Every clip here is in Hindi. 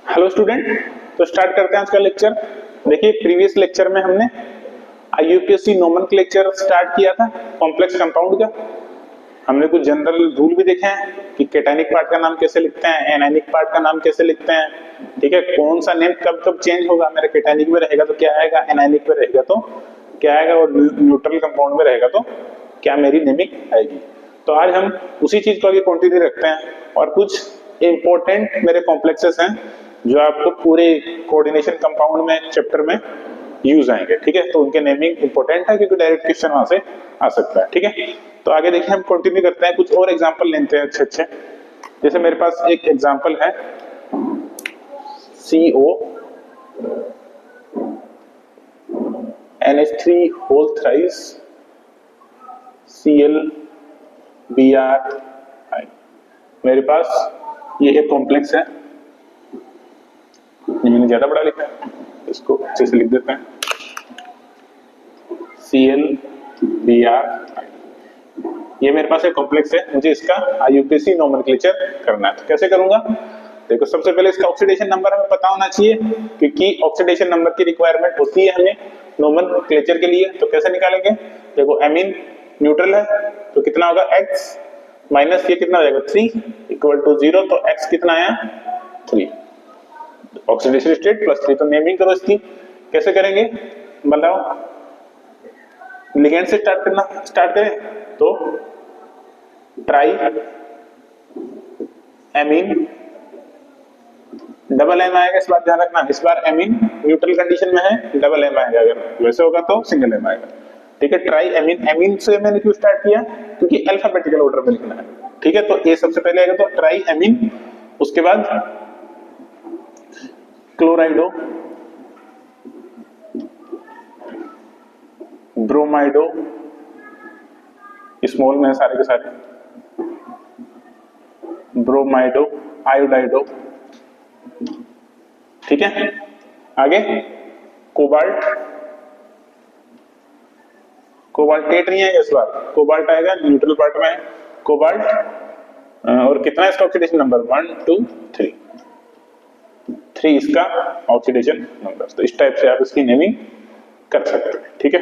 हेलो स्टूडेंट, तो स्टार्ट करते हैं आज का लेक्चर। देखिए प्रीवियस लेक्चर में हमने आईयूपीएससी नोमेनक्लेचर स्टार्ट किया था कॉम्प्लेक्स कंपाउंड का। हमने कुछ जनरल रूल भी देखे हैं कि कैटायनिक पार्ट का नाम कैसे लिखते हैं, एनायनिक पार्ट का नाम कैसे लिखते हैं, ठीक है, कौन सा नेम कब कब चेंज होगा, मेरा कैटायनिक में रहेगा तो क्या आएगा, एनायनिक में रहेगा तो क्या आएगा, और न्यूट्रल कंपाउंड में रहेगा तो क्या मेरी नेमिंग आएगी। तो आज हम उसी चीज को आगे कंटिन्यू रखते हैं और कुछ इंपॉर्टेंट मेरे कॉम्प्लेक्सेस हैं जो आपको पूरे कोऑर्डिनेशन कंपाउंड में चैप्टर में यूज आएंगे, ठीक है। तो उनके नेमिंग इंपॉर्टेंट है क्योंकि डायरेक्ट क्वेश्चन वहां से आ सकता है, ठीक है। तो आगे देखिए हम कंटिन्यू करते हैं, कुछ और एग्जांपल लेते हैं अच्छे अच्छे। जैसे मेरे पास एक एग्जांपल है CO NH3 whole thrice Cl Br। मेरे पास ये एक कॉम्प्लेक्स है, ये मैंने ज्यादा बड़ा लिखा है, इसको अच्छे से लिख देते हैं Cl Br। ये मेरे पास एक कॉम्प्लेक्स है, मुझे इसका आईयूपीएससी नोमेनक्लेचर करना है। तो कैसे करूंगा, देखो सबसे पहले इसका ऑक्सीडेशन नंबर हमें पता होना चाहिए क्योंकि ऑक्सीडेशन नंबर की रिक्वायरमेंट होती है हमें नोमेनक्लेचर के लिए। तो कैसे निकालेंगे, देखो एमीन न्यूट्रल है तो कितना होगा x माइनस ये कितना हो जाएगा 3 इक्वल टू 0, तो x कितना आया 3, ऑक्सीडेशन स्टेट प्लस 3। तो नेमिंग करो इसकी, कैसे करेंगे बताओ, लिगेंड से स्टार्ट करें तो ट्राई एमीन डबल एम आएगा, इस बार ध्यान रखना, इस बार एमीन न्यूट्रल कंडीशन में है, डबल एम आएगा, अगर वैसे होगा तो सिंगल एम आएगा, ठीक है। ट्राई एमीन, एमीन से मैंने क्यों स्टार्ट किया क्योंकि अल्फाबेटिकल ऑर्डर में लिखना है, ठीक है। तो ए सबसे पहले आएगा तो ट्राई एमीन, उसके बाद क्लोराइडो, ब्रोमाइडो, स्मॉल में सारे के सारे, ब्रोमाइडो, आयोडाइडो, ठीक है। आगे कोबाल्ट, कोबाल्टेट नहीं है इस बार, कोबाल्ट आएगा न्यूट्रल पार्ट में है कोबाल्ट, और कितना इसका ऑक्सीडेशन नंबर 1 2 3 इसका ऑक्सीडेशन नंबर। तो इस टाइप से आप इसकी नेमिंग कर सकते हैं, ठीक है।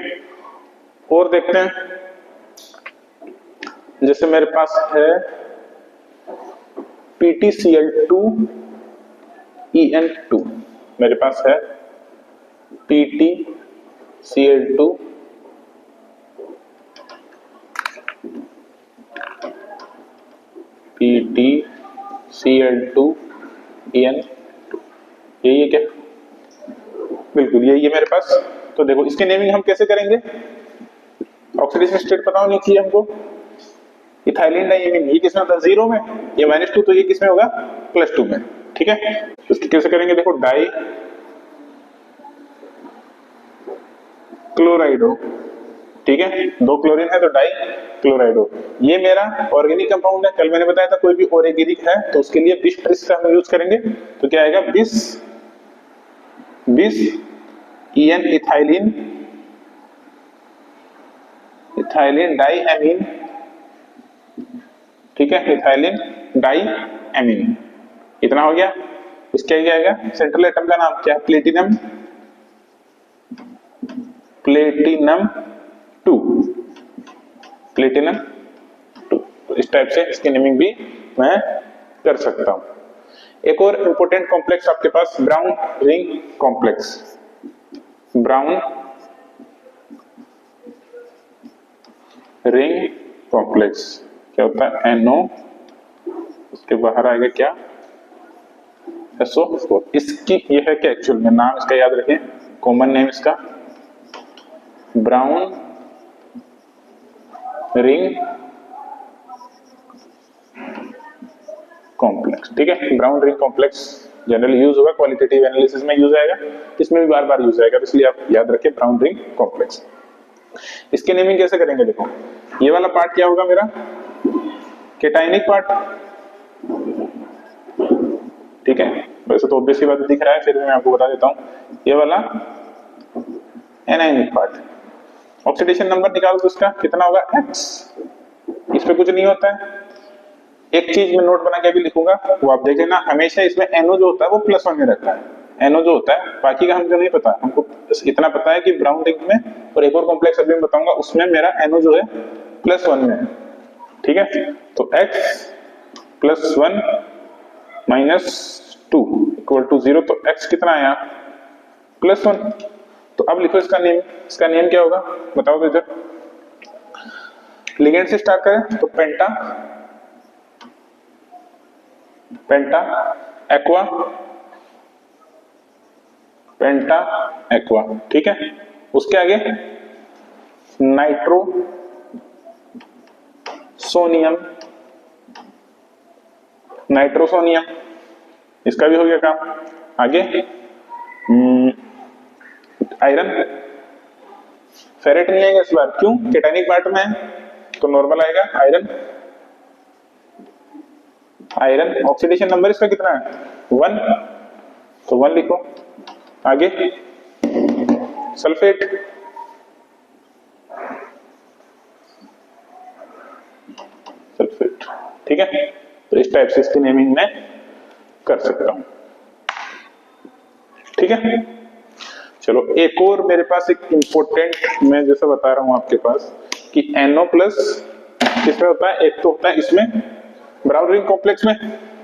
और देखते हैं, जैसे मेरे पास है PtCl2 En2, मेरे पास है PtCl2 En2, यही है क्या, बिल्कुल यही है मेरे पास। तो देखो इसकी नेमिंग हम कैसे करेंगे, ऑक्सीडेशन स्टेट पता होनी चाहिए हमको। इथाइलिन डाइमीन ये किसमें होता है 0 में, ये -2, तो ये किसमें होगा +2 में, ठीक है। तो इसकी कैसे करेंगे, देखो डाई क्लोराइडो, ठीक है, 2 क्लोरीन है तो डाई क्लोराइडो। ये मेरा ऑर्गेनिक कंपाउंड है, कल मैंने बताया था कोई भी ऑर्गेनिक है तो उसके लिए बिस ट्रिस का हम यूज करेंगे, तो क्या आएगा बिस En इथाइलिन डाई एमीन, ठीक है, इथाइलिन डाई एमीन, इतना हो गया। इसका क्या आएगा, सेंट्रल एटम का नाम क्या है, प्लेटिनम 2, प्लेटिनम 2। तो इस टाइप से इसकी नेमिंग भी मैं कर सकता हूं। एक और इंपॉर्टेंट कॉम्प्लेक्स आपके पास brown ring complex, brown ring complex क्या होता है, NO, उसके बाहर आएगा क्या SO4। इसकी ये है क्या एक्चुअल में, नाम इसका याद रखें, कॉमन नेम इसका ब्राउन रिंग कॉम्प्लेक्स, ठीक है। Brown ring complex generally use होगा, क्वालिटेटिव एनालिसिस में यूज आएगा, इसमें भी बार बार यूज आएगा, तो इसलिए आप याद रखें ब्राउन रिंग कॉम्प्लेक्स। इसकी नेमिंग कैसे करेंगे, देखो ये वाला पार्ट क्या होगा मेरा कैटायनिक पार्ट, ठीक है, वैसे तो ऑब्वियस सी बात दिख रहा है, फिर मैं आपको बता देता हूं, ये वाला एनायनिक पार्ट। ऑक्सीडेशन नंबर निकालो तो इसका कितना होगा x, इस पे कुछ नहीं होता है, एक चीज मैं नोट बना के अभी लिखूंगा, वो आप देख लेना, हमेशा इसमें NO जो होता है वो +1 में रहता है। NO जो होता है, बाकी का हमको नहीं पता, हमको बस इतना पता है कि ब्राउन रिंग में और एक और कॉम्प्लेक्स अभी मैं बताऊंगा उसमें मेरा NO जो है +1 में है। ठीक है, तो x +1 - 2 = 0, तो x कितना आया +1। तो अब लिखो इसका नेम क्या होगा बताओ तो इधर। लिगेंड से स्टार्ट करें तो पेंटा एक्वा, ठीक है। उसके आगे नाइट्रो सोनियम, इसका भी हो गया काम। आगे आयरन, फेरेट नहीं आएगा इस बार, क्यों? केटानिक पार्ट में है तो नॉर्मल आएगा आयरन। ऑक्सीडेशन नंबर इसका कितना है 1, तो 1 लिखो। आगे सल्फेट, ठीक है। तो इस टाइप से इसकी नेमिंग मैं कर सकता हूं, ठीक है। चलो एक और मेरे पास एक इंपॉर्टेंट, मैं जैसा बता रहा हूं आपके पास कि NO+ किसमें होता है, एक तो होता है इसमें ब्राउन रिंग कॉम्प्लेक्स में।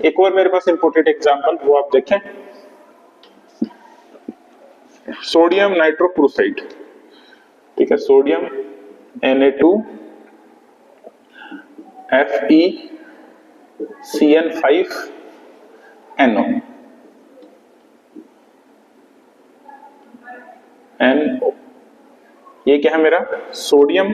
एक और मेरे पास इंपॉर्टेंट एग्जांपल वो आप देखें, सोडियम नाइट्रोक्लोराइड, ठीक है। सोडियम Na2FeCN5NO, ये क्या है मेरा सोडियम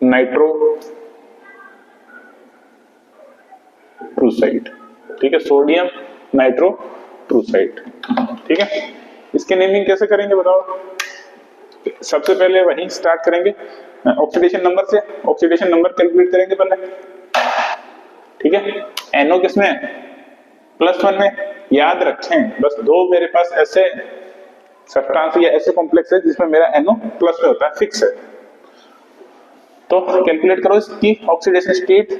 नाइट्रोक्लोराइड, ठीक है। सोडियम नाइट्रोक्लोराइड, ठीक है। इसके नेमिंग कैसे करेंगे बताओ। सबसे पहले वहीं स्टार्ट करेंगे ऑक्सीडेशन नंबर से, ऑक्सीडेशन नंबर कैलकुलेट करेंगे पहले, ठीक है। NO किसमें +1 में, याद रखें बस दो मेरे पास ऐसे सब्सटेंस या ऐसे कॉम्प्लेक्स है जिसमें मेरा NO प्लस में होता है, फिक्स है। तो कैलकुलेट करो इसकी ऑक्सीडेशन स्टेट,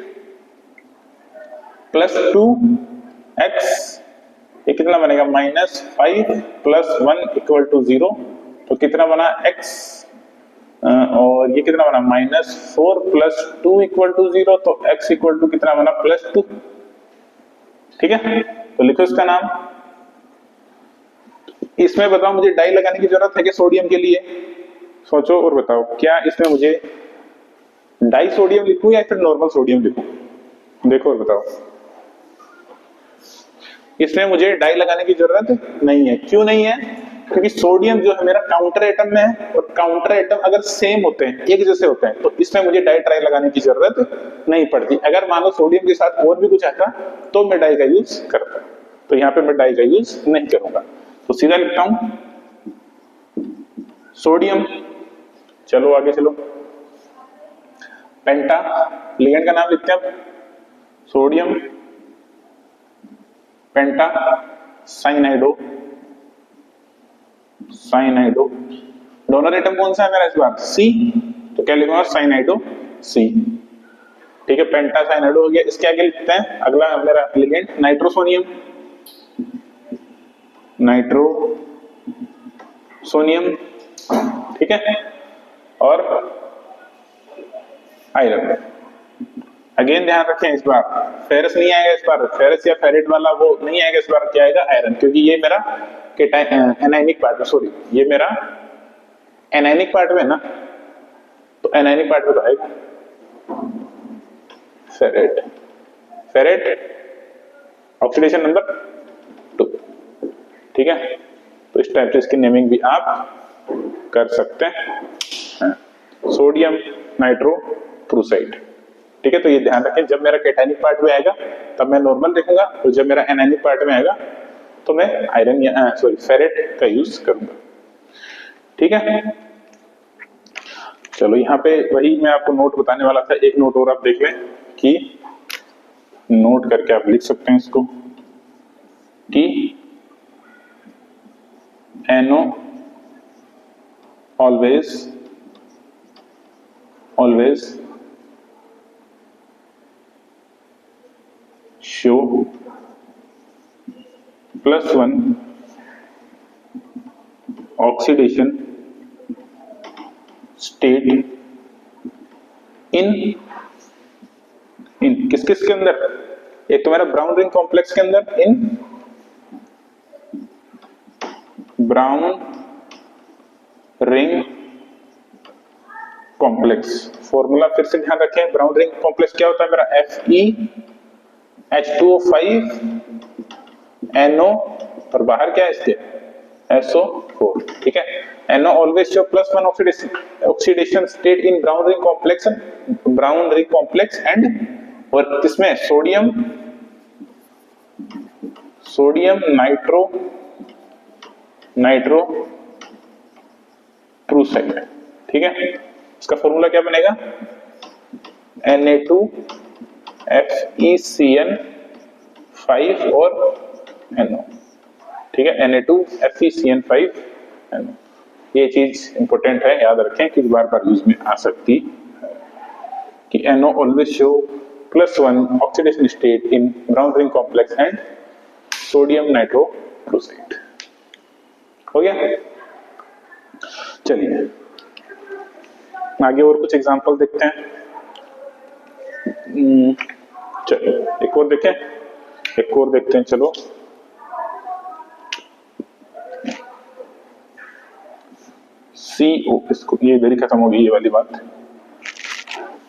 +2x, ये कितना बनेगा -5 + 1 = 0, तो कितना बना x, और ये कितना बना -4 + 2 = 0, तो x = कितना बना +2, ठीक है। तो लिखो इसका नाम। इसमें बताओ मुझे डाई लगाने की जरूरत है कि सोडियम के लिए, सोचो और बताओ क्या इसमें मुझे डाई सोडियम लिखूं या फिर नॉर्मल सोडियम लिखूं, देखो और बताओ। इसमें मुझे डाई लगाने की जरूरत नहीं है, क्यों नहीं है? क्योंकि सोडियम जो है मेरा काउंटर एटम में है, और काउंटर एटम अगर सेम होते हैं, एक जैसे होते हैं, तो इसमें मुझे डाई ट्राई लगाने की जरूरत नहीं पड़ती। अगर मान लो सोडियम के साथ और भी कुछ आता तो मैं डाई का यूज करता, तो यहाँ पे मैं डाई का यूज नहीं करूंगा, तो सीधा लिखता हूं सोडियम। चलो आगे चलो, पेंटा, लिगेंड का नाम लिखते हैं सोडियम पेंटा साइनाइडो, डोनर एटम कौन सा है मेरा इस बार C, तो क्या लिखूंगा साइनाइडो C, ठीक है। पेंटा साइनाइडो हो गया। इसके आगे लिखते हैं अगला मेरा लिगेंड नाइट्रोसोनियम, ठीक है, और आयरन। अगेन ध्यान रखें इस बार फेरस नहीं आएगा, इस बार फेरस या फेरेट वाला वो नहीं आएगा, इस बार क्या आएगा आयरन, क्योंकि ये मेरा एनायनिक पार्ट में, सॉरी ये मेरा एनायनिक पार्ट में ना, तो एनायनिक पार्ट में तो आएगा फेरेट ऑक्सीडेशन नंबर 2, ठीक है। तो इस टाइप से इसकी नेमिंग भी आप कर सकते हैं, सोडियम नाइट्रोक्लोराइड, ठीक है। तो ये ध्यान रखें जब मेरा कैटायनिक पार्ट में आएगा तब मैं नॉर्मल लिखूंगा, और जब मेरा एनायनिक पार्ट में आएगा तो मैं आयरन या फेरेट का यूज करूंगा, ठीक है। चलो यहाँ पे वही मैं आपको नोट बताने वाला था, एक नोट और आप देख लें कि नोट करके आप लिख सकते हैं इसको कि NO always always show +1 oxidation state इन किस किस के अंदर, एक तो मेरा ब्राउन रिंग कॉम्प्लेक्स के अंदर, इन ब्राउन रिंग कॉम्प्लेक्स। फॉर्मूला फिर से ध्यान रखें, ब्राउन रिंग कॉम्प्लेक्स क्या होता है मेरा, FeH2O5 NO और बाहर क्या है इसके SO4, ठीक है। NO always show +1 oxidation state in brown ring complex and और किसमें सोडियम नाइट्रो प्रूसाइड, ठीक है। इसका फॉर्मूला क्या बनेगा, Na2FeCN5 और NO, ठीक है, Na2FeCN5NO। ये चीज इंपॉर्टेंट है, याद रखें कि बार बार यूज में आ सकती है कि NO always show +1 oxidation state in brown ring complex and sodium nitroprusside। हो गया, चलिए आगे और कुछ एग्जांपल देखते हैं। चलो एक और देखते हैं, चलो CO, इसको ये इधर ही खत्म होगी ये वाली बात।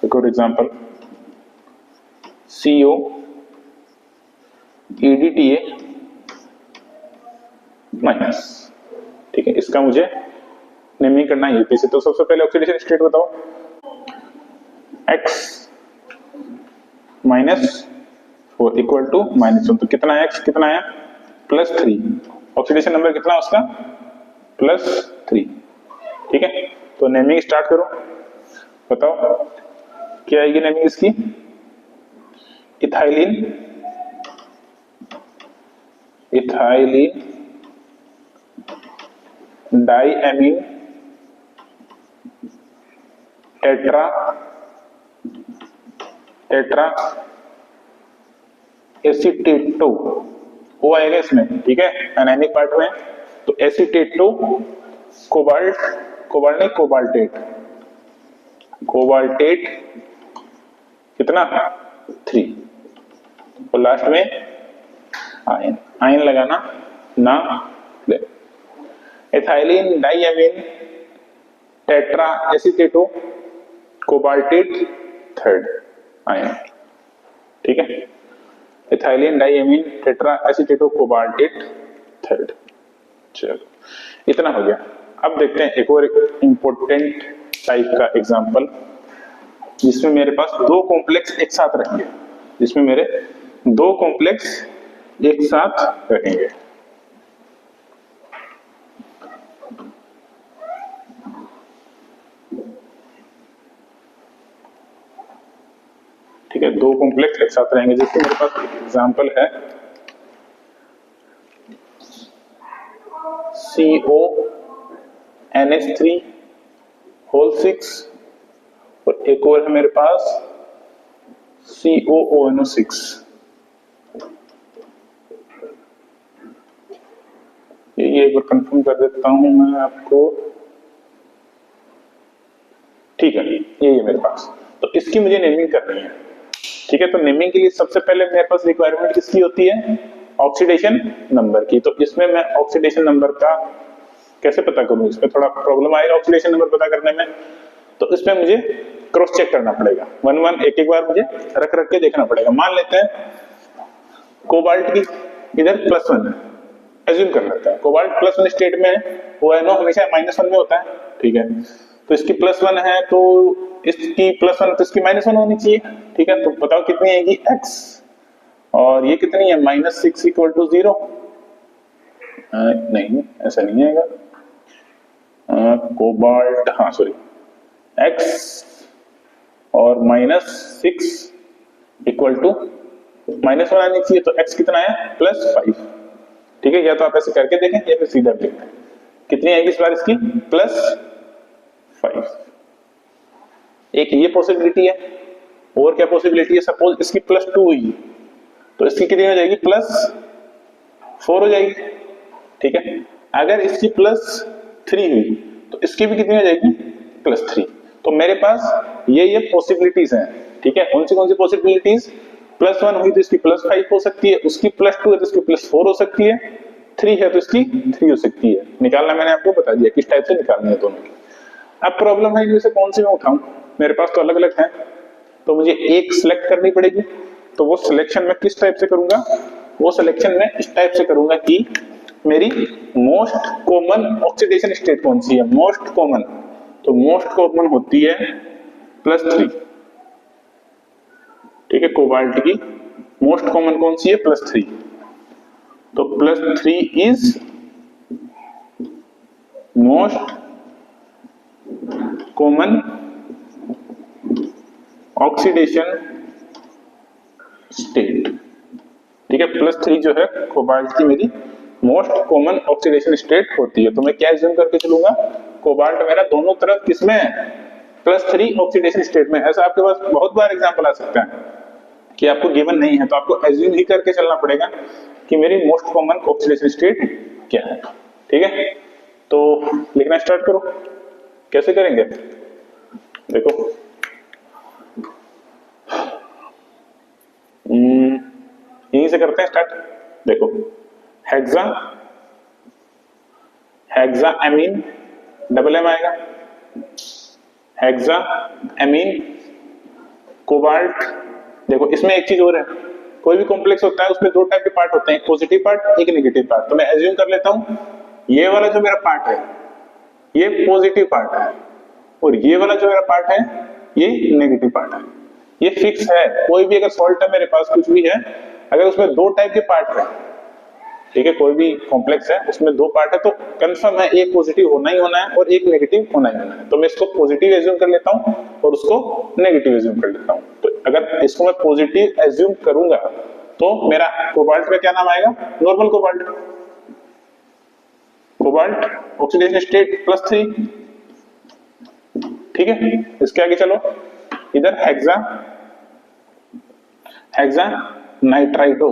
एक और एग्जांपल, CO EDTA माइनस, ठीक है। इसका मुझे नेमिंग करना है यूपी से। तो सबसे पहले ऑक्सीडेशन स्टेट बताओ, X -4 इक्वल टू -1, तो कितना है X, कितना है +3, ऑक्सीडेशन नंबर कितना है उसका +3, ठीक है। तो नेमिंग स्टार्ट करो, बताओ क्या आएगी नेमिंग इसकी, इथाइलिन डाइएमीन टेट्रा एसीटेटो, वो आएगा इसमें, ठीक है, एनायनिक पार्ट में। तो एसीटेटो कोबाल्टेट कितना 3, और लास्ट में आयन लगाना ना ले। Ethylene diamine tetra acetato cobaltate 3rd ion, ठीक है। Ethylene diamine tetra acetato cobaltate 3rd। चलो इतना हो गया। अब देखते हैं एक और इंपॉर्टेंट टाइप का एग्जांपल, जिसमें मेरे पास दो कॉम्प्लेक्स एक साथ रहेंगे, ठीक है, दो कॉम्प्लेक्स एक साथ रहेंगे। जैसे मेरे पास एक एग्जांपल है, CONH3(6) और एक और है मेरे पास COONO6। ये एक बार कंफर्म कर देता हूं मैं आपको, ठीक है, ये मेरे पास। तो इसकी मुझे नेमिंग करनी है, ठीक है। तो नेमिंग के लिए सबसे पहले मेरे पास रिक्वायरमेंट किसकी होती है, ऑक्सीडेशन नंबर की। तो इसमें मैं ऑक्सीडेशन नंबर का कैसे पता करूं, इसमें थोड़ा प्रॉब्लम आएगा ऑक्सीडेशन नंबर पता करने में। तो इसमें मुझे क्रॉस चेक करना पड़ेगा, 1 एक बार मुझे रख के देखना पड़ेगा। मान लेते हैं कोबाल्ट की इधर +1 है, एज्यूम कर लेते हैं कोबाल्ट +1 स्टेट में है, ONO हमेशा -1 में होता है, ठीक है। तो इसकी +1 है, तो इसकी +1 तो इसकी -1 होनी चाहिए, ठीक है। तो बताओ कितनी आएगी X, और ये कितनी है -6 = 0। नहीं ऐसा नहीं आएगा, कोबाल्ट X और -6 = -1 आनी चाहिए, तो X कितना है +5, ठीक है। या तो आप ऐसे करके देखें या फिर सीधा देखें, कितनी आएगी इस बार इसकी +5। एक ये पॉसिबिलिटी है, और क्या पॉसिबिलिटी है, सपोज इसकी +2 हुई तो इसकी कितनी हो जाएगी, +4 हो जाएगी। ठीक है, अगर इसकी +3 हुई तो इसकी भी कितनी हो जाएगी, +3। तो मेरे पास ये पॉसिबिलिटीज हैं। ठीक है, कौन सी पॉसिबिलिटीज, +1 हुई तो इसकी +5 हो सकती है, उसकी +2 है तो इसकी +4 हो सकती है, 3 है तो इसकी 3 हो सकती है। निकालना मैंने आपको बता दिया किस टाइप से निकालनी है दोनों की। अब प्रॉब्लम है इनमें से कौन सी मैं उठाऊं, मेरे पास तो अलग अलग है, तो मुझे एक सिलेक्ट करनी पड़ेगी। तो वो सिलेक्शन मैं किस टाइप से करूंगा, वो सिलेक्शन मैं इस टाइप से करूंगा कि मेरी मोस्ट कॉमन ऑक्सीडेशन स्टेट कौन सी है, मोस्ट कॉमन, तो मोस्ट कॉमन होती है +3। ठीक है, कोबाल्ट की मोस्ट कॉमन कौन सी है, +3। तो +3 is most common oxidation state. ठीक है, +3 जो है कोबाल्ट की मेरी मोस्ट कॉमन ऑक्सीडेशन स्टेट होती है। तो मैं क्या एज्यूम करके चलूंगा, कोबाल्ट मेरा दोनों तरफ किसमें है, +3 ऑक्सीडेशन स्टेट में। ऐसा आपके पास बहुत बार एग्जांपल आ सकता है कि आपको गिवन नहीं है तो आपको एज्यूम ही करके चलना पड़ेगा कि मेरी मोस्ट कॉमन ऑक्सीडेशन स्टेट क्या है। ठीक है, तो लिखना स्टार्ट करो। कैसे करेंगे, देखो यहीं से करते हैं स्टार्ट। देखो, हेक्सा एमीन, डबल एम आएगा, हेक्सा एमीन कोबाल्ट। देखो इसमें एक चीज और है, कोई भी कॉम्प्लेक्स होता है उसमें दो टाइप के पार्ट होते हैं, एक पॉजिटिव पार्ट एक नेगेटिव पार्ट। तो मैं एज्यूम कर लेता हूं ये वाला जो मेरा पार्ट है ये पॉजिटिव पार्ट है और ये वाला जो मेरा पार्ट है ये नेगेटिव पार्ट है। ये फिक्स है, कोई भी अगर सॉल्ट है मेरे पास कुछ भी है, अगर उसमें दो टाइप के पार्ट है, ठीक है, कोई भी कॉम्प्लेक्स है उसमें दो पार्ट है तो कंफर्म है एक पॉजिटिव होना ही होना है और एक नेगेटिव होना ही होना है। तो मैं इसको पॉजिटिव एज्यूम कर लेता हूं और उसको नेगेटिव एज्यूम कर लेता हूं। तो अगर इसको मैं पॉजिटिव एज्यूम करूंगा तो मेरा कोबाल्ट का क्या नाम आएगा, normal cobalt. Cobalt oxidation state +3। ठीक है, इसके आगे चलो, इधर हेक्सा नाइट्राइटो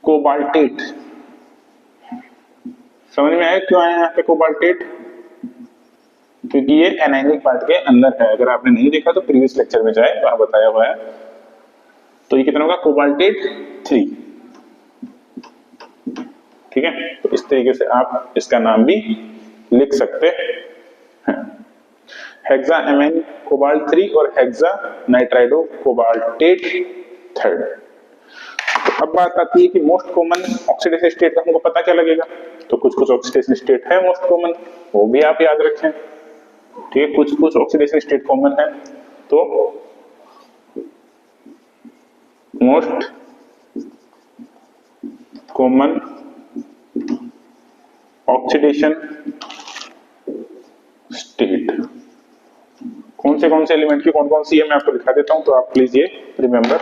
कोबाल्टेट। समझ में आया क्यों आया यहाँ पे कोबाल्टेट, क्योंकि ये एनायनिक पार्ट के अंदर है। अगर आपने नहीं देखा तो प्रीवियस लेक्चर में जाए, वहां बताया हुआ है। तो ये कितना होगा, कोबाल्टेट 3। ठीक है, तो इस तरीके से आप इसका नाम भी लिख सकते हैं, हेक्सा एमीन कोबाल्ट 3 और हेक्सा नाइट्राइडो कोबाल्टेट 3। तो अब बात आती है कि मोस्ट कॉमन ऑक्सीडेशन स्टेट का हमको पता क्या लगेगा। तो कुछ ऑक्सीडेशन स्टेट है मोस्ट कॉमन, वो भी आप याद रखें। ठीक है, कुछ ऑक्सीडेशन स्टेट कॉमन है। तो मोस्ट कॉमन ऑक्सीडेशन स्टेट कौन से एलिमेंट की कौन सी है मैं आपको दिखा देता हूं, तो आप प्लीज ये रिमेंबर।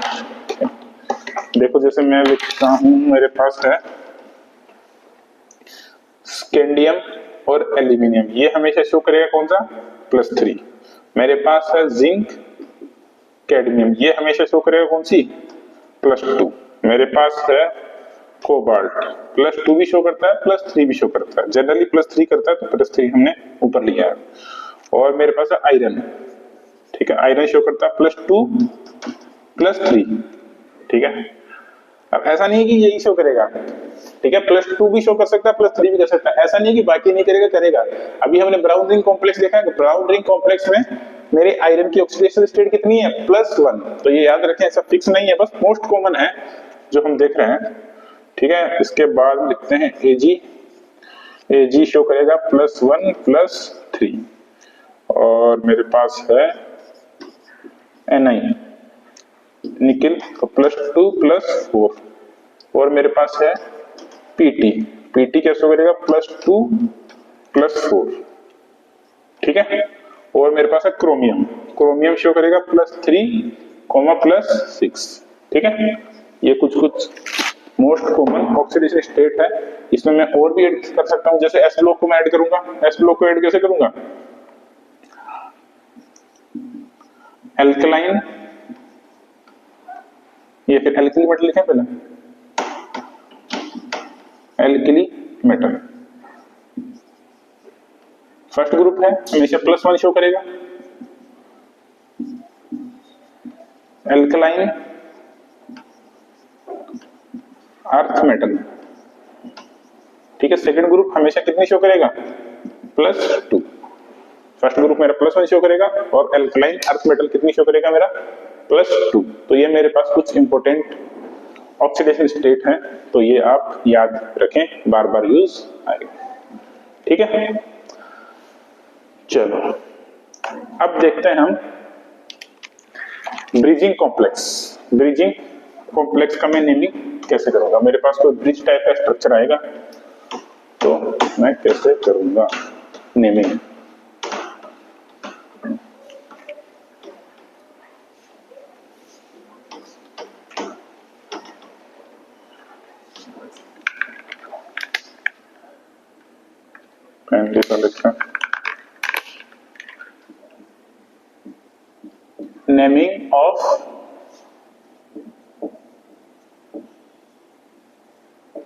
देखो जैसे मैं लिखता हूं, मेरे पास है स्कैंडियम और एल्यूमिनियम, ये हमेशा शो करेगा कौन सा, +3। मेरे पास है जिंक कैडमियम, ये हमेशा शो करेगा कौन सी, +2। मेरे पास है कोबाल्ट, +2 भी शो करता है +3 भी शो करता है, जनरली +3 करता है तो +3 हमने ऊपर लिया है। और मेरे पास है आयरन, ठीक है, आयरन शो करता है +2 +3। ठीक है, अब ऐसा नहीं है कि यही शो करेगा, ठीक है, +2 भी शो कर सकता है +3 भी कर सकता है, ऐसा नहीं है कि बाकी नहीं करेगा, करेगा। अभी हमने ब्राउन रिंग कॉम्प्लेक्स देखा है, ब्राउन रिंग कॉम्प्लेक्स में मेरे आयरन की ऑक्सीडेशन स्टेट कितनी है, +1। तो ये याद रखें, ऐसा फिक्स नहीं है, बस मोस्ट कॉमन है जो हम देख रहे हैं। ठीक है, इसके बाद लिखते हैं Ag शो करेगा +1 +3। और मेरे पास है Ni निकिल, तो +2 +4। और मेरे पास है Pt क्या शो करेगा, +2 +4। ठीक है, और मेरे पास है क्रोमियम शो करेगा +3 +6। ठीक है, ये कुछ मोस्ट कॉमन ऑक्सीडेशन स्टेट है। इसमें मैं और भी ऐड कर सकता हूं, जैसे एस ब्लॉक को मैं ऐड करूंगा। एस ब्लॉक को ऐड कैसे करूंगा? एल्कलाइन या फिर एल्कली मेटल लिखें पहले, एल्कली मेटल। फर्स्ट ग्रुप है, हमेशा +1 शो करेगा। एल्कलाइन अर्थ मेटल, ठीक है। सेकंड ग्रुप हमेशा कितनी शो करेगा? +2। फर्स्ट ग्रुप मेरा +1 शो करेगा और एल्कलाइन अर्थ मेटल कितनी शो करेगा? मेरा +2। तो ये मेरे पास कुछ इंपॉर्टेंट ऑक्सीडेशन स्टेट है, तो ये आप याद रखें, बार बार यूज आएगा, ठीक है। चलो अब देखते हैं हम ब्रिजिंग कॉम्प्लेक्स। ब्रिजिंग कॉम्प्लेक्स का मैं नेमिंग कैसे करूंगा? मेरे पास कोई ब्रिज टाइप का स्ट्रक्चर आएगा तो मैं कैसे करूंगा naming? Naming of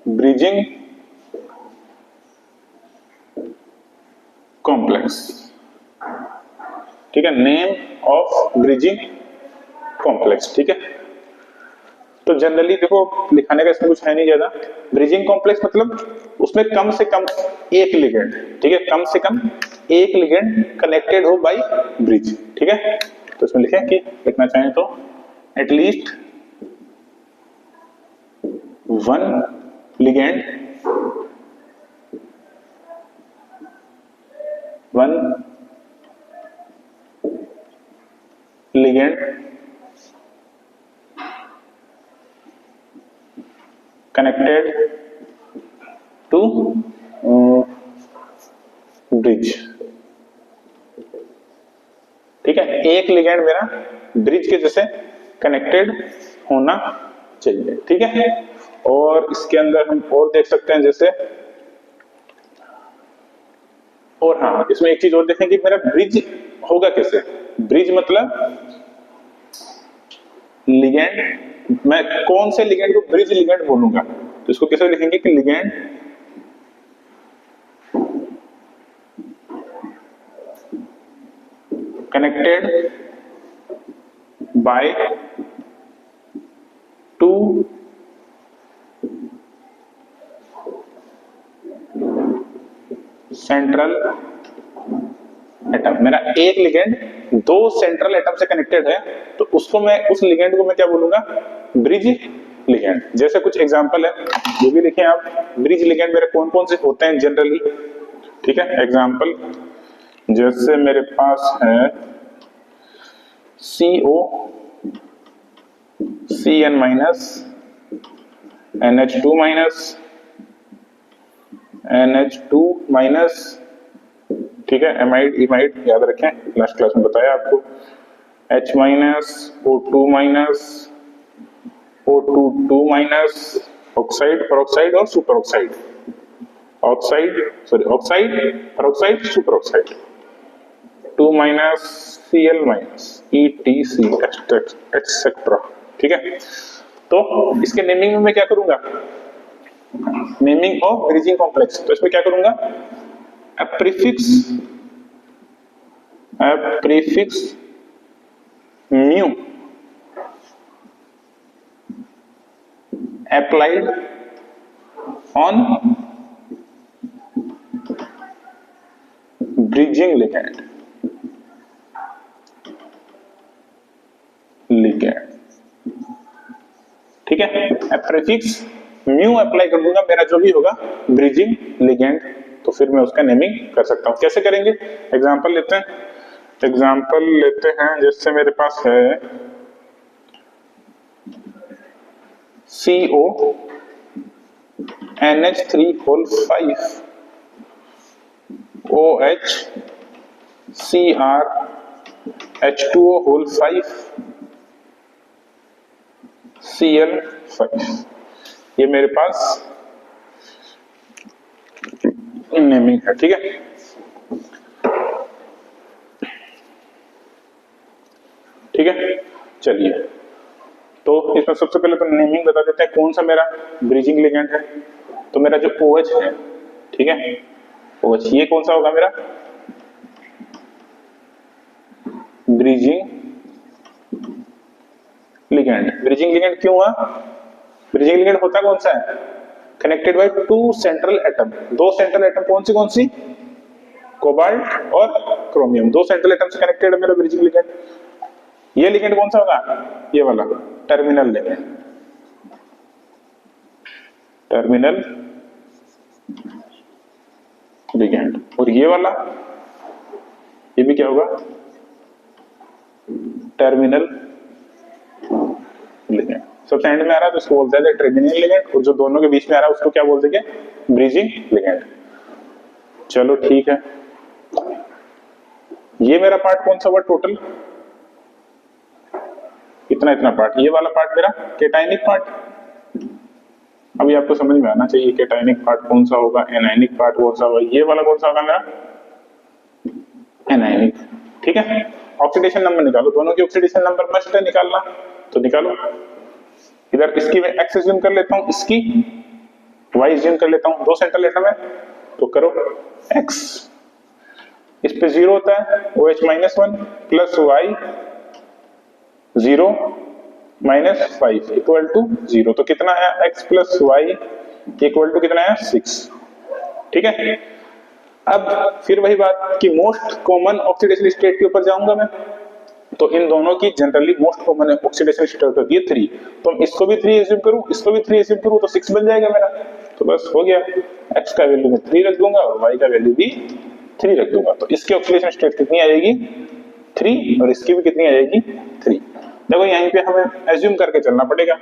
bridging complex, ठीक है। नेम ऑफ ब्रिजिंग कॉम्प्लेक्स, ठीक है। तो जनरली देखो लिखाने का इसमें कुछ है नहीं ज्यादा। ब्रिजिंग कॉम्प्लेक्स मतलब उसमें कम से कम एक लिगेंड, ठीक है, कम से कम एक लिगेंड कनेक्टेड हो बाय ब्रिज, ठीक है। तो इसमें लिखें कि लिखना चाहें तो at least 1 ligand, 1 ligand connected to bridge, ठीक है। एक लिगेंड मेरा ब्रिज के जैसे कनेक्टेड होना चाहिए, ठीक है। और इसके अंदर हम और देख सकते हैं जैसे, और हाँ इसमें एक चीज और देखें कि मेरा ब्रिज होगा कैसे। ब्रिज मतलब लिगेंड, मैं कौन से लिगेंड को ब्रिज लिगेंड बोलूंगा, तो इसको कैसे लिखेंगे कि ligand connected by 2 central atom. मेरा एक लिगेंड 2 सेंट्रल एटम से कनेक्टेड है, तो उसको मैं, उस लिगेंड को मैं क्या बोलूंगा? Bridge ligand. जैसे कुछ एग्जांपल है ये भी लिखें आप। ब्रिज लिगेंड मेरे कौन कौन से होते हैं जनरली, ठीक है। एग्जांपल जैसे मेरे पास है CO CN minus, NH2 minus, NH2 minus, ठीक है। एमाइड इमाइड याद रखें, लास्ट क्लास में बताया आपको। H minus, O2 minus, O22 minus, oxide, peroxide और super oxide. Oxide sorry oxide, peroxide, super oxide. 2 minus, Cl minus, ETC etcetera, ठीक है। तो इसके नेमिंग में मैं क्या करूंगा? नेमिंग ऑफ ब्रिजिंग कॉम्प्लेक्स, तो इसमें क्या करूंगा? a prefix mu applied on bridging ligand, ठीक है। प्रीफिक्स म्यू अप्लाई कर दूंगा, मेरा जो भी होगा ब्रिजिंग लिगेंड, तो फिर मैं उसका नेमिंग कर सकता हूं। कैसे करेंगे? एग्जांपल लेते हैं, जैसे मेरे पास है CO NH3 5 OH CR H2O 5 Cl 5। ये मेरे पास नेमिंग है, ठीक है। ठीक है, चलिए तो इसमें सबसे पहले तो नेमिंग बता देते हैं, कौन सा मेरा ब्रिजिंग लिगेंड है। तो मेरा जो OH है, ठीक है, OH ये कौन सा होगा मेरा ब्रिजिंग लिगेंड। ब्रिजिंग लिगेंड क्यों हुआ? ब्रिजिंग लिगेंड होता कौन सा है? Connected by two central atom. दो सेंट्रल एटम कौन सी? कोबाल्ट और क्रोमियम, दो सेंट्रल एटम से कनेक्टेड है मेरा ब्रिजिंग लिगेंड। ये लिगेंड कौन सा होगा? ये वाला टर्मिनल लिगेंड, टर्मिनल लिगेंड। और ये वाला, ये भी क्या होगा? Terminal ligand. सबसे एंड में आ रहा है तो इसको बोलते हैं टर्मिनल लिगेंड, और जो दोनों के बीच में आ रहा है उसको क्या बोल देंगे? Bridging ligand. चलो ठीक है, ये मेरा पार्ट कौन सा हुआ टोटल? इतना पार्ट। ये वाला पार्ट मेरा कैटायनिक पार्ट। अभी आपको समझ में आना चाहिए कैटायनिक पार्ट कौन सा होगा, एनायनिक पार्ट कौन सा होगा। ये वाला कौन सा होगा मेरा? एनायनिक, ठीक है। ऑक्सीडेशन नंबर निकालो, दोनों की ऑक्सीडेशन नंबर मस्ट है निकालना, तो निकालो। इधर इसकी मैं एक्स एज्यूम कर लेता हूं, इसकी वाई एज्यूम कर लेता हूं। दो सेंट्रल एटम है तो करो एक्स, इस पे 0 होता है, OH -1 plus y 0 -5 equal to 0। तो कितना है? x plus y equal to कितना है? 6, ठीक है। अब फिर वही बात कि मोस्ट कॉमन ऑक्सीडेशन स्टेट के ऊपर जाऊंगा मैं, तो इन दोनों की generally most common oxidation state होती है 3। तो इसको भी 3 एज्यूम करूं, इसको भी 3 एज्यूम करूं, तो 6 बन जाएगा मेरा। तो बस हो गया, x का वैल्यू मैं 3 रख दूंगा और y का वैल्यू भी 3 रख दूंगा। तो इसकी ऑक्सीडेशन स्टेट कितनी आएगी? 3, और इसकी भी कितनी आएगी? 3। देखो यहीं पे हमें एज्यूम करके चलना पड़ेगा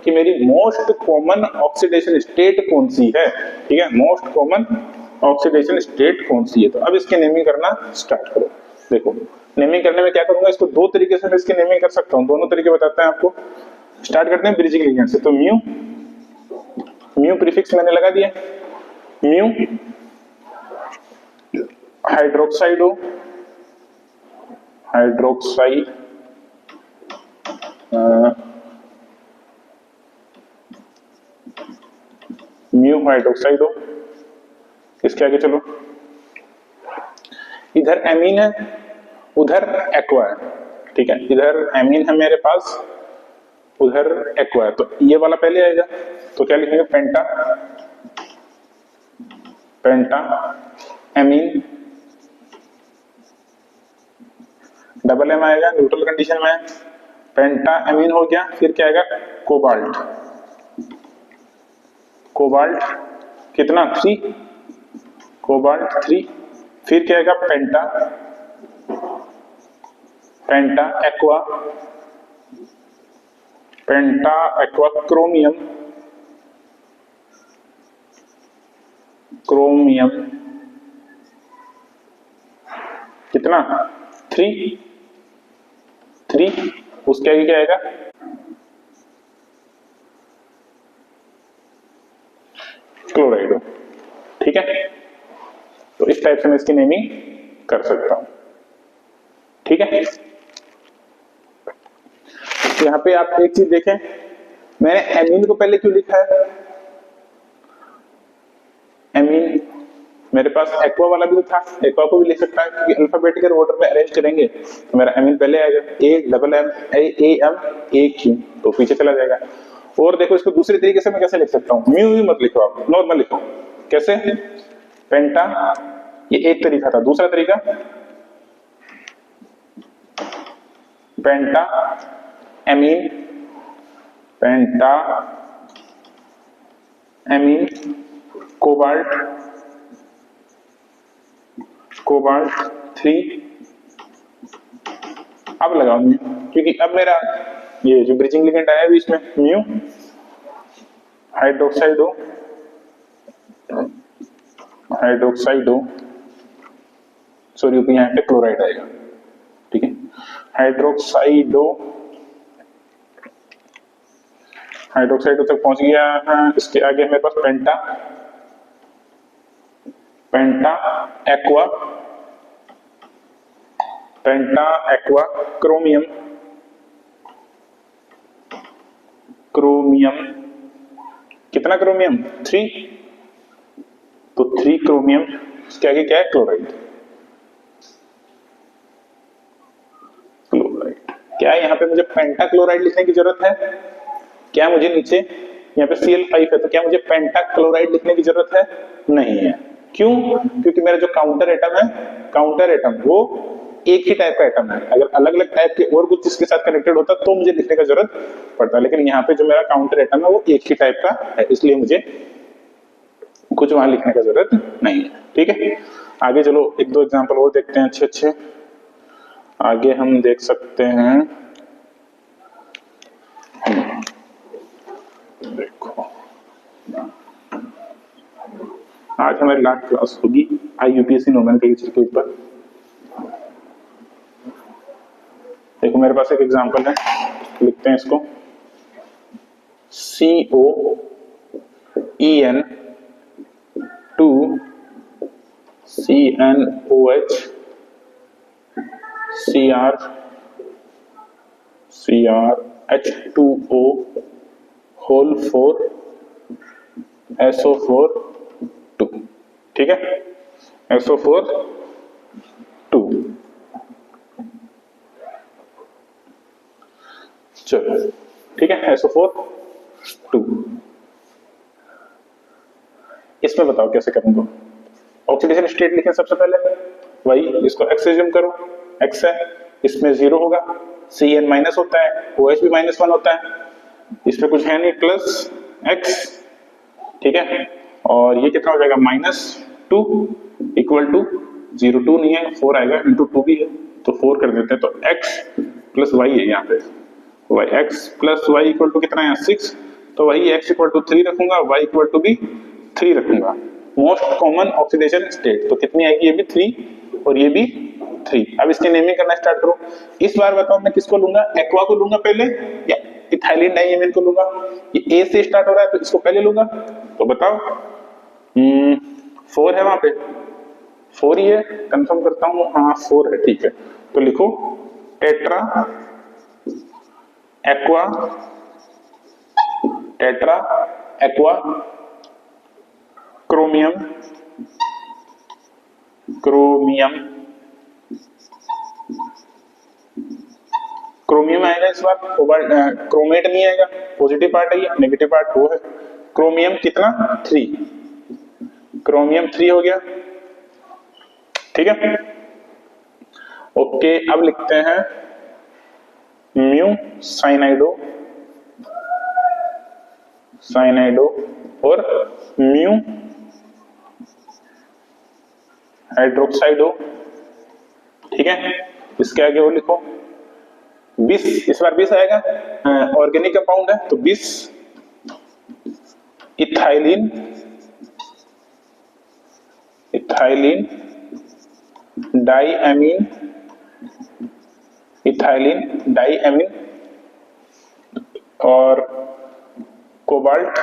कि मेरी मोस्ट कॉमन ऑक्सीडेशन स्टेट कौन सी है, ठीक है। मोस्ट कॉमन ऑक्सीडेशन स्टेट कौन सी है? तो अब इसके नेमिंग करना स्टार्ट करो। देखो नेमिंग करने में क्या करूंगा, इसको दो तरीके से मैं इसकी नेमिंग कर सकता हूं, दोनों तरीके बताते हैं आपको। स्टार्ट करते हैं ब्रिजिंग लिगेंड से। तो म्यू प्रीफिक्स मैंने लगा दिया, म्यू हाइड्रोक्साइडो, हाइड्रोक्साइड म्यू हाइड्रोक्साइडो। इसके आगे चलो, इधर एमीन है, उधर एक्वा है, ठीक है। इधर एमीन है मेरे पास, उधर एक्वा है, तो ये वाला पहले आएगा। तो क्या लिखेंगे? पेंटा एमीन, डबल एम आएगा, न्यूट्रल कंडीशन में है। पेंटा एमीन हो गया, फिर क्या आएगा? कोबाल्ट, कोबाल्ट कितना? 3, कोबाल्ट 3। फिर क्या आएगा? पेंटा एक्वा, पेंटा एक्वा क्रोमियम, क्रोमियम कितना? 3। उसके आगे क्या आएगा? क्लोराइड, ठीक है। तो इस टाइप से मैं इसकी नेमिंग कर सकता हूं, ठीक है। तो यहां पे आप एक चीज देखें, मैंने एमीन को पहले क्यों लिखा है? एमीन मेरे पास एक्वा वाला भी तो था, एक्वा को भी लिख सकता है, क्योंकि अल्फाबेटिकल ऑर्डर में अरेंज करेंगे तो मेरा एमीन पहले आएगा, A तो पीछे चला जाएगा। और देखो इसको दूसरे तरीके से मैं कैसे लिख सकता हूं, म्यू मत लिखो आप, नॉर्मल लिखो। कैसे? पेंटा, ये एक तरीका था। दूसरा तरीका पेंटा एमीन, पेंटा एमीन कोबाल्ट, कोबाल्ट 3। अब लगाओ म्यू, क्योंकि अब मेरा ये जो ब्रिजिंग लिगेंड आया है इसमें म्यू हाइड्रोक्साइडो, सॉरी यहाँ पे क्लोराइड आएगा, ठीक है। हाइड्रोक्साइडो हाइड्रोक्साइड तक पहुंच गया। इसके आगे मेरे पास पेंटा, पेंटा एक्वा, पेंटा एक्वा क्रोमियम, क्रोमियम कितना क्रोमियम 3, तो 3 क्रोमियम। इसके आगे क्या है क्लोराइड, क्लोराइड क्या है यहाँ पे मुझे पेंटा क्लोराइड लिखने की जरूरत है क्या? मुझे नीचे यहाँ पे Cl5 है तो क्या मुझे पेंटा क्लोराइड लिखने की जरूरत है? नहीं है। क्यों? क्योंकि मेरा जो काउंटर एटम है, काउंटर एटम वो एक ही टाइप का एटम है। अगर अलग अलग टाइप के और कुछ इसके साथ कनेक्टेड होता तो मुझे लिखने का जरूरत पड़ता, लेकिन यहाँ पे जो मेरा काउंटर एटम है वो एक ही टाइप का है, इसलिए मुझे कुछ वहां लिखने का जरूरत नहीं है। ठीक है, आगे चलो एक दो एग्जांपल और देखते हैं अच्छे अच्छे। आगे हम देख सकते हैं, देखो आज हमारी लास्ट क्लास होगी IUPAC नोमेनक्लेचर के ऊपर। देखो मेरे पास एक एग्जांपल है, लिखते हैं इसको COEN 2 CNOH CrH2O whole 4 SO4 2। ठीक है, SO4 2। चलो ठीक है, SO4 2। इसमें बताओ कैसे करूंगा। ऑक्सीडेशन स्टेट लिखें सबसे पहले, वही इसको x से जूम करो, x है, इसमें 0 होगा, Cn माइनस होता है, OH भी -1 होता है, इसमें कुछ है नहीं, प्लस x। ठीक है, और ये कितना हो जाएगा -2 इक्वल टू 0, 2 नहीं है 4 आएगा, इंटू 2 भी है तो 4 कर देते हैं, तो x प्लस y है यहाँ पे, y x plus y equal to कितना है 6, तो वही x इक्वल टू 3 रखूंगा, y इक्वल टू भी 3 रखूंगा। मोस्ट कॉमन ऑक्सीडेशन स्टेट तो कितनी आएगी, ये भी 3 और ये भी 3। अब इसके नेमिंग करना स्टार्ट करो। इस बार बताओ मैं किसको लूंगा, एक्वा को लूंगा पहले या इथाइलिन डाइएमीन को लूंगा? ये A से स्टार्ट हो रहा है तो इसको पहले लूंगा, तो बताओ 4 है वहां पे, 4 ही है, कंफर्म करता हूं, हाँ 4 है। ठीक है, तो लिखो tetra aqua, tetra aqua chromium, chromium, chromium आएगा इस बार, क्रोमेट नहीं आएगा, पॉजिटिव पार्ट है ये, नेगेटिव पार्ट वो है। क्रोमियम कितना 3, क्रोमियम 3 हो गया। ठीक है, ओके, अब लिखते हैं म्यू साइनाइडो, साइनाइडो और म्यू हाइड्रोक्साइडो। ठीक है, इसके आगे वो लिखो 20, इस बार 20 आएगा, ऑर्गेनिक कंपाउंड है तो 20 ethylene, ethylene diamine, ethylene diamine और कोबाल्ट,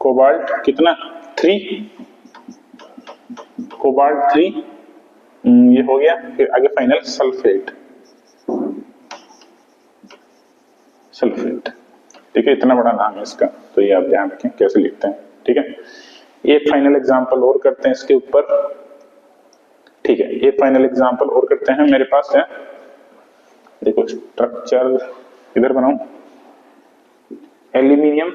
कोबाल्ट कितना 3, कोबाल्ट 3, ये हो गया। फिर आगे फाइनल सल्फेट, सल्फेट। ठीक है, इतना बड़ा नाम है इसका, तो ये आप ध्यान रखें कैसे लिखते हैं। ठीक है, एक फाइनल एग्जांपल और करते हैं इसके ऊपर। ठीक है, एक फाइनल एग्जांपल और करते हैं, मेरे पास है, देखो स्ट्रक्चर इधर बनाऊं, aluminium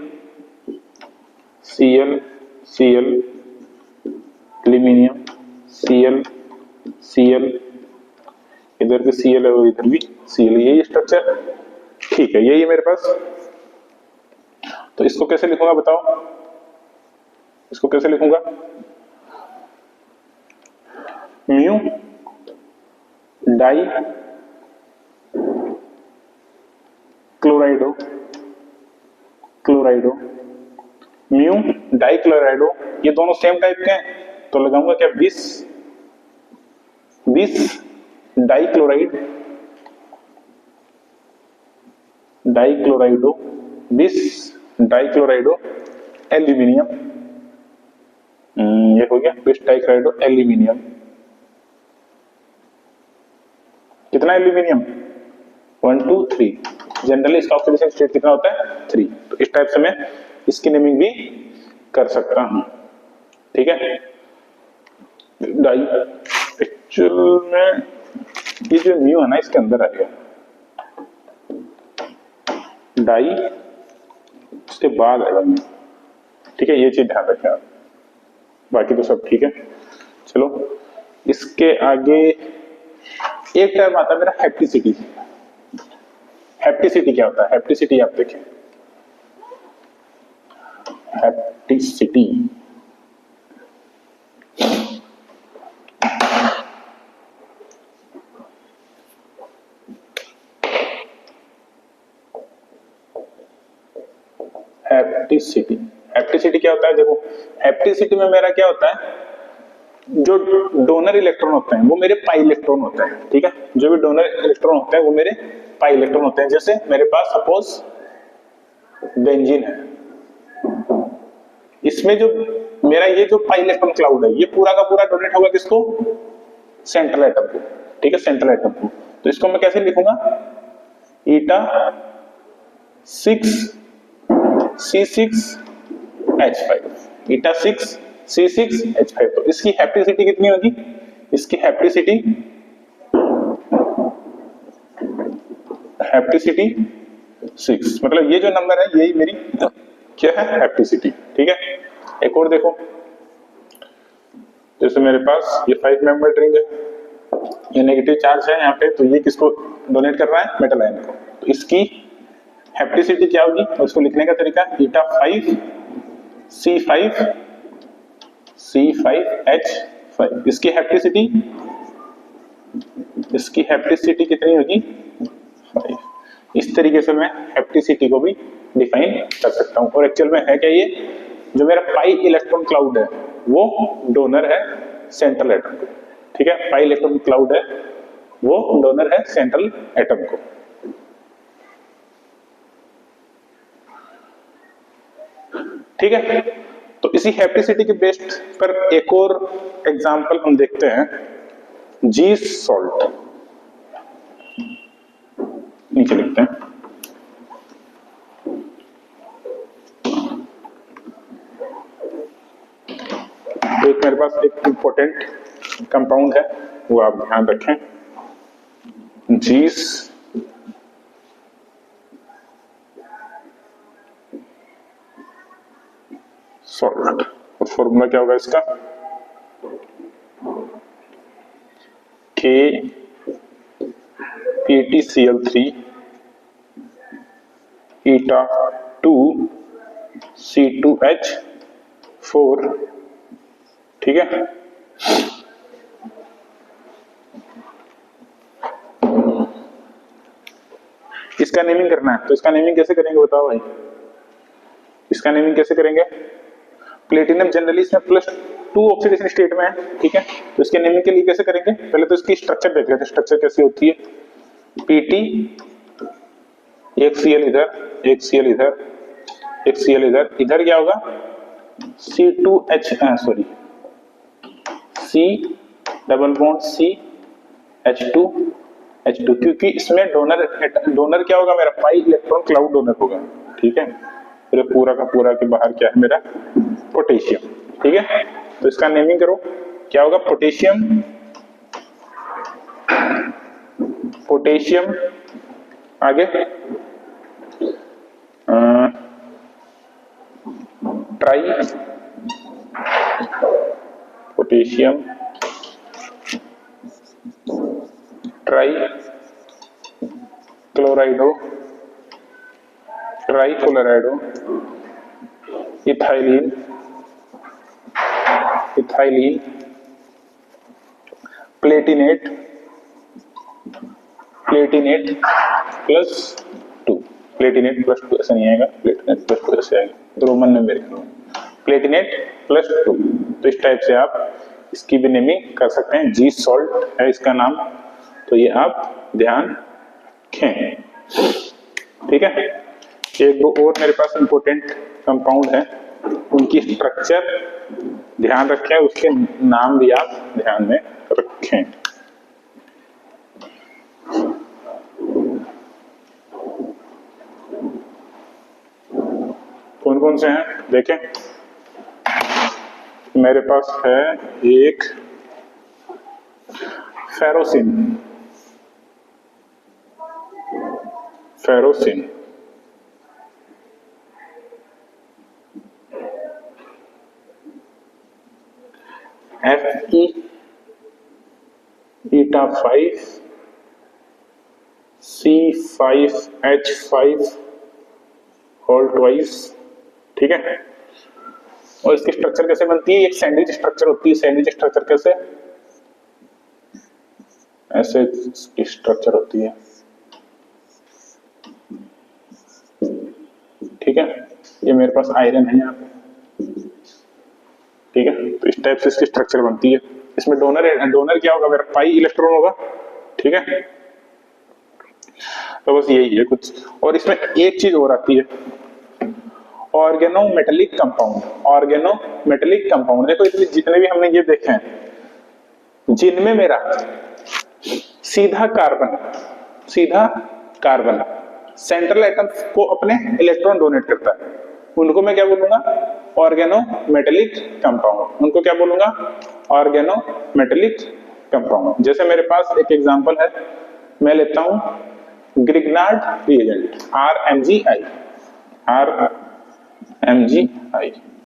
Cl Cl, aluminium Cl Cl, इधर भी Cl है और इधर भी Cl, यही स्ट्रक्चर। ठीक है, यही मेरे पास, तो इसको कैसे लिखूंगा बताओ, इसको कैसे लिखूंगा, म्यू डाई क्लोराइडो, क्लोराइडो, म्यू डाई क्लोराइडो, ये दोनों सेम टाइप के हैं तो लगाऊंगा क्या 20, 20 डाई क्लोराइड, डाइक्लोराइडो, बिस डाइक्लोराइडो एल्यूमिनियम, ये हो गया बिस डाइक्लोराइडो एल्यूमिनियम। कितना एल्यूमिनियम? 1 2 3। जनरली इसका ऑक्सीडेशन स्टेट कितना होता है? 3। तो इस टाइप से मैं इसकी नेमिंग भी कर सकता हूं, ठीक है। डाई एक्चुअल में ये जो म्यू है ना इसके अंदर आएगा, डाई इसके बाद आएगा म्यू, ठीक है, ये चीज ध्यान रखें आप। बाकी तो सब ठीक है। चलो इसके आगे एक टर्म आता है मेरा हेप्टिसिटी। हेप्टिसिटी क्या होता है? हेप्टिसिटी आप देखें, हेप्टिसिटी हेप्टिसिटी हेप्टिसिटी क्या होता है? देखो हेप्टिसिटी में मेरा क्या होता है, जो डोनर इलेक्ट्रॉन होते हैं वो मेरे पाई इलेक्ट्रॉन होते हैं, ठीक है। जो भी डोनर इलेक्ट्रॉन होते हैं वो मेरे पाई इलेक्ट्रॉन होते हैं। जैसे मेरे पास सपोज बेंजीन है, इसमें जो मेरा ये जो पाई इलेक्ट्रॉन क्लाउड है ये पूरा का पूरा डोनेट होगा किसको? सेंट्रल एटम को, ठीक है, सेंट्रल एटम को। तो इसको मैं कैसे लिखूंगा? ईटा 6C6H5, ईटा 6C6H5। तो इसकी हेप्टिसिटी कितनी होगी? इसकी हेप्टिसिटी 6, मतलब ये जो नंबर है यही मेरी क्या है? हेप्टिसिटी, ठीक है। एक और देखो, जैसे मेरे पास ये 5 मेंबर रिंग है, ये नेगेटिव चार्ज है यहाँ पे, तो ये किसको डोनेट कर रहा है? मेटल आयन को। तो इसकी हेप्टिसिटी क्या होगी? उसको लिखने का तरीका ईटा 5C5H5। इसकी हेप्टिसिटी कितनी होगी? 5। इस तरीके से मैं हेप्टिसिटी को भी डिफाइन कर सकता हूं। और एक्चुअल में है क्या, ये जो मेरा पाई इलेक्ट्रॉन क्लाउड है वो डोनर है सेंट्रल एटम को, ठीक है। पाई इलेक्ट्रॉन क्लाउड है वो डोनर है सेंट्रल एटम को। ठीक है, तो इसी हेप्टिसिटी के बेस्ड पर एक और एग्जांपल हम देखते हैं, जी सॉल्ट। नीचे लिखते हैं, तो एक मेरे पास एक इंपॉर्टेंट कंपाउंड है वो आप ध्यान रखें, जीस सॉल्ट। और फॉर्मूला क्या होगा इसका? KPtCl3 ईटा 2C2H4, ठीक है। इसका नेमिंग करना है, तो इसका नेमिंग कैसे करेंगे बताओ भाई? इसका नेमिंग कैसे करेंगे? प्लेटिनम जनरली इसमें +2 ऑक्सीडेशन स्टेट में है, ठीक है। तो इसके नेमिंग के लिए कैसे करेंगे? पहले तो इसकी स्ट्रक्चर देख लेते हैं, स्ट्रक्चर कैसी होती है। Pt, एक Cl इधर, एक Cl इधर, एक Cl इधर, इधर क्या होगा? C double bond C H2, क्योंकि इसमें डोनर क्या होगा मेरा? पाई इलेक्ट्रॉन क्लाउड डोनर होगा, ठीक है। फिर पूरा का पूरा के बाहर क्या है मेरा? पोटेशियम, ठीक है। तो इसका नेमिंग करो, क्या होगा? पोटेशियम आगे try, potassium try क्लोराइडो, try क्लोराइडो, ethylene Palatinate +2, Palatinate +2 ऐसा नहीं आएगा, प्लेटिनेट +2 ऐसे आएगा, तो रोमन में मेरे प्लेटिनेट +2। तो इस टाइप से आप इसकी भी नेमिंग कर सकते हैं। जी सॉल्ट है इसका नाम, तो ये आप ध्यान रखें। ठीक है। एक दो और मेरे पास इंपॉर्टेंट कंपाउंड है, उनकी स्ट्रक्चर ध्यान रखें, उसके नाम भी आप ध्यान में रखें। कौन कौन से हैं देखें। मेरे पास है एक ferrocene, ferrocene, Fe eta 5 C5H5 whole twice, ठीक है। और इसकी स्ट्रक्चर कैसे बनती है, एक सैंडविच स्ट्रक्चर होती है। सैंडविच स्ट्रक्चर कैसे, ऐसे इसकी स्ट्रक्चर होती है, ठीक है। ये मेरे पास आयरन है यहाँ पे, ठीक है। तो इस टाइप से इसकी स्ट्रक्चर बनती है। इसमें डोनर है, डोनर क्या होगा, मेरा पाई इलेक्ट्रॉन होगा, ठीक है। तो बस यही है कुछ। और इसमें एक चीज और आती है, ऑर्गेनोमेटेलिक कंपाउंड। ऑर्गेनोमेटेलिक कंपाउंड देखो, इसलिए जितने भी हमने ये देखे हैं, जिनमें मेरा सीधा कार्बन सेंट्रल एटम को अपने इलेक्ट्रॉन डोनेट करता है, उनको मैं क्या बोलूंगा, ऑर्गेनोमेटेलिक कंपाउंड। उनको क्या बोलूंगा, ऑर्गेनोमेटेलिक कंपाउंड। जैसे मेरे पास एक एग्जांपल है, मैं लेता हूं ग्रिग्नार्ड रिएजेंट, RMgI, RMgI।